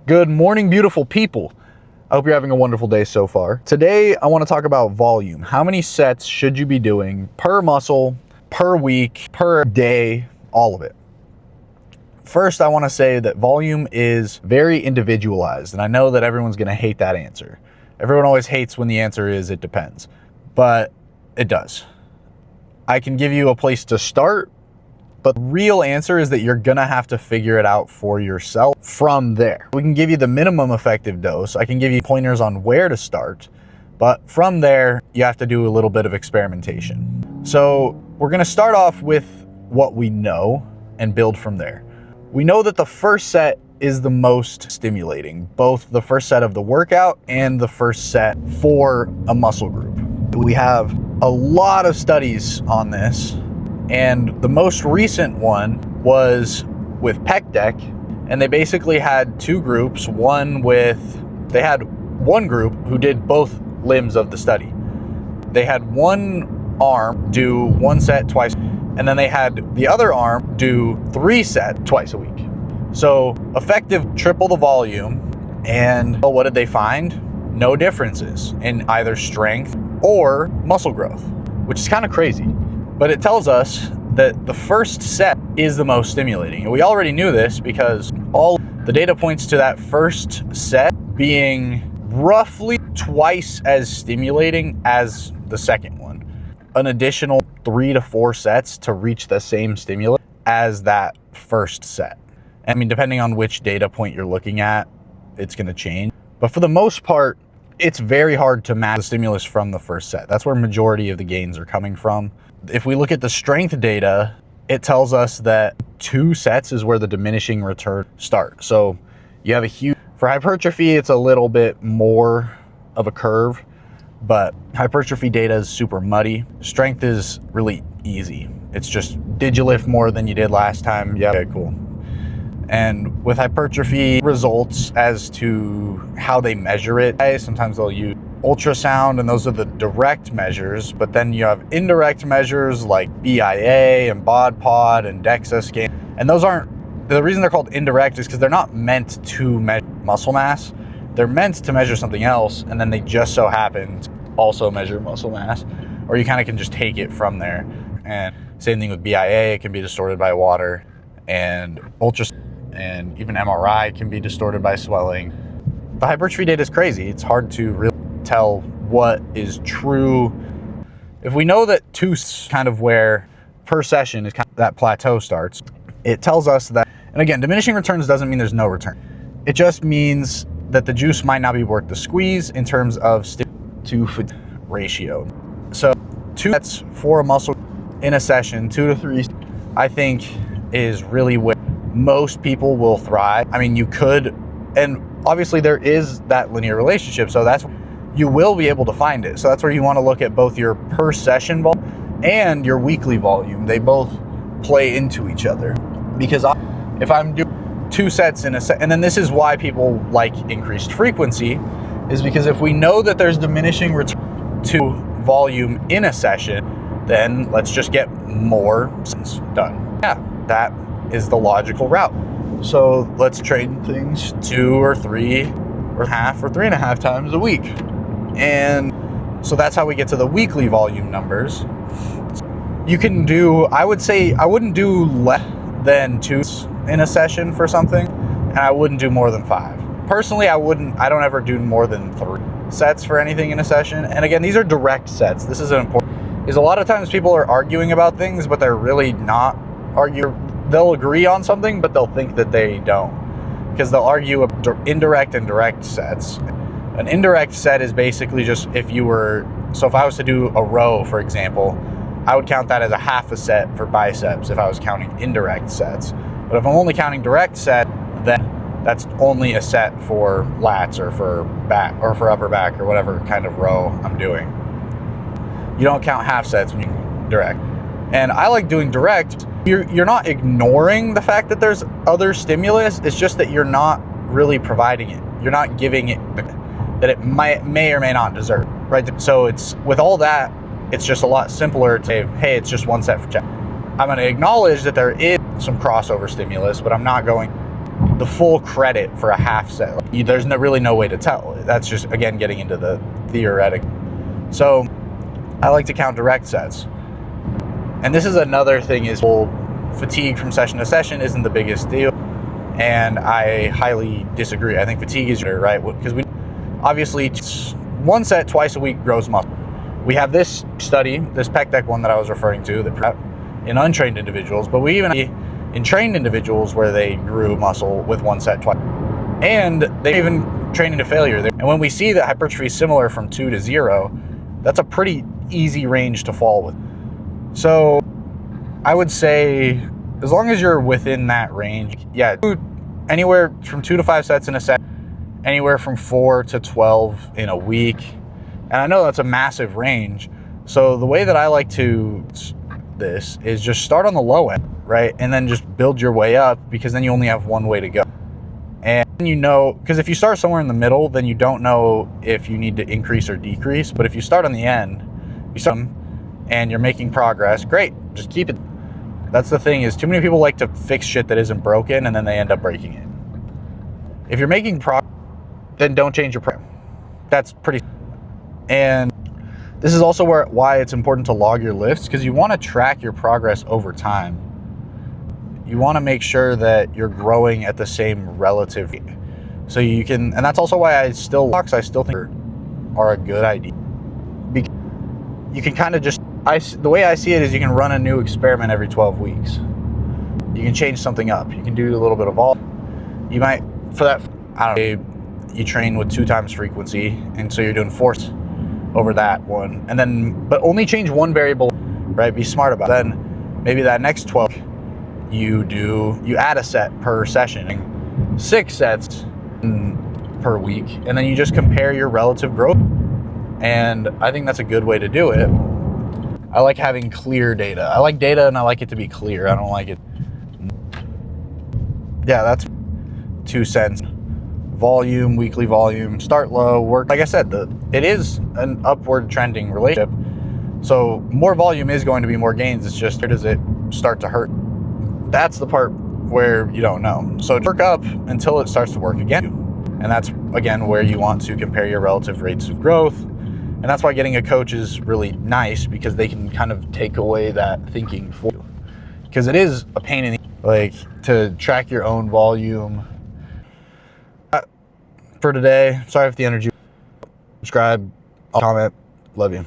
Good morning, beautiful people. I hope you're having a wonderful day so far. Today, I want to talk about volume. How many sets should you be doing per muscle, per week, per day, all of it? First, I want to say that volume is very individualized, and I know that everyone's going to hate that answer. Everyone always hates when the answer is it depends, but it does. I can give you a place to start, but the real answer is that you're gonna have to figure it out for yourself from there. We can give you the minimum effective dose. I can give you pointers on where to start, but from there, you have to do a little bit of experimentation. So we're gonna start off with what we know and build from there. We know that the first set is the most stimulating, both the first set of the workout and the first set for a muscle group. We have a lot of studies on this, and the most recent one was with pec deck, and they basically had two groups. They had one group who did both limbs of the study. They had one arm do one set twice, and then they had the other arm do 3 sets twice a week. So effective triple the volume, and what did they find? No differences in either strength or muscle growth, which is kind of crazy. But it tells us that the first set is the most stimulating. And we already knew this because all the data points to that first set being roughly twice as stimulating as the second one. An additional 3 to 4 sets to reach the same stimulus as that first set. I mean, depending on which data point you're looking at, it's going to change. But for the most part, it's very hard to match the stimulus from the first set. That's where majority of the gains are coming from. If we look at the strength data, it tells us that 2 sets is where the diminishing return starts. So you have a huge, for hypertrophy, it's a little bit more of a curve, but hypertrophy data is super muddy. Strength is really easy. It's just, did you lift more than you did last time? Yeah, okay, cool. And with hypertrophy results as to how they measure it, sometimes they'll use ultrasound, and those are the direct measures, but then you have indirect measures like BIA and BOD-POD and DEXA scan, and those aren't, the reason they're called indirect is because they're not meant to measure muscle mass. They're meant to measure something else, and then they just so happen to also measure muscle mass, or you kind of can just take it from there. And same thing with BIA, it can be distorted by water, and ultrasound and even MRI can be distorted by swelling. The hypertrophy data is crazy. It's hard to really tell what is true. If we know that 2 is kind of where per session is kind of that plateau starts, it tells us that, and again, diminishing returns doesn't mean there's no return. It just means that the juice might not be worth the squeeze in terms of to ratio. So 2 sets for a muscle in a session, 2 to 3, I think is really where most people will thrive. I mean, you could, and obviously there is that linear relationship, so that's, you will be able to find it. So that's where you want to look at both your per session volume and your weekly volume. They both play into each other, because if I'm doing 2 sets in a set, and then this is why people like increased frequency, is because if we know that there's diminishing return to volume in a session, then let's just get more sessions done. Yeah, that is the logical route. So let's train things 2 or 3 or half or 3.5 times a week. And so that's how we get to the weekly volume numbers. You can do, I would say, I wouldn't do less than 2 in a session for something, and I wouldn't do more than 5. Personally, I don't ever do more than 3 sets for anything in a session. And again, these are direct sets. This is important, is a lot of times people are arguing about things, but they're really not arguing. They'll agree on something, but they'll think that they don't, because they'll argue indirect and direct sets. An indirect set is basically just if I was to do a row, for example, I would count that as a half a set for biceps if I was counting indirect sets. But if I'm only counting direct set, then that's only a set for lats or for back or for upper back or whatever kind of row I'm doing. You don't count half sets when you direct. And I like doing direct. You're not ignoring the fact that there's other stimulus. It's just that you're not really providing it. You're not giving it that it may or may not deserve, right? So it's, with all that, it's just a lot simpler to say, hey, it's just 1 set for check. I'm going to acknowledge that there is some crossover stimulus, but I'm not going the full credit for a half set. There's really no way to tell. That's just, again, getting into the theoretic. So I like to count direct sets. And this is another thing, is fatigue from session to session isn't the biggest deal. And I highly disagree. I think fatigue is right, because we obviously one set twice a week grows muscle. We have this study, this pec deck one that I was referring to, that in untrained individuals, but we even in trained individuals where they grew muscle with one set twice, and they even trained into failure. And when we see that hypertrophy is similar from 2 to 0, that's a pretty easy range to fall with. So I would say, as long as you're within that range, yeah, anywhere from 2 to 5 sets in a set, anywhere from 4 to 12 in a week. And I know that's a massive range. So the way that I like to this is just start on the low end, right? And then just build your way up, because then you only have one way to go. And because if you start somewhere in the middle, then you don't know if you need to increase or decrease. But if you start on the end, and you're making progress, great, just keep it. That's the thing, is too many people like to fix shit that isn't broken, and then they end up breaking it. If you're making progress, then don't change your program. That's pretty. And this is also why it's important to log your lifts, because you want to track your progress over time. You want to make sure that you're growing at the same relative, so you can. And that's also why I still think are a good idea. Because you can kind of just, the way I see it is, you can run a new experiment every 12 weeks. You can change something up. You can do a little bit of all. You might, for that, I don't know, you train with 2 times frequency, and so you're doing force over that one, and then, but only change one variable, right? Be smart about it. Then maybe that next 12, you add a set per session, 6 sets per week, and then you just compare your relative growth. And I think that's a good way to do it. I like having clear data. I like data, and I like it to be clear. I don't like it. Yeah, that's 2 cents. Volume, weekly volume, start low, work. Like I said, it is an upward trending relationship. So more volume is going to be more gains. It's just, where does it start to hurt? That's the part where you don't know. So work up until it starts to work again. And that's, again, where you want to compare your relative rates of growth. And that's why getting a coach is really nice, because they can kind of take away that thinking for you. Because it is a pain in the, to track your own volume. For today, sorry if the energy. Subscribe, comment, love you.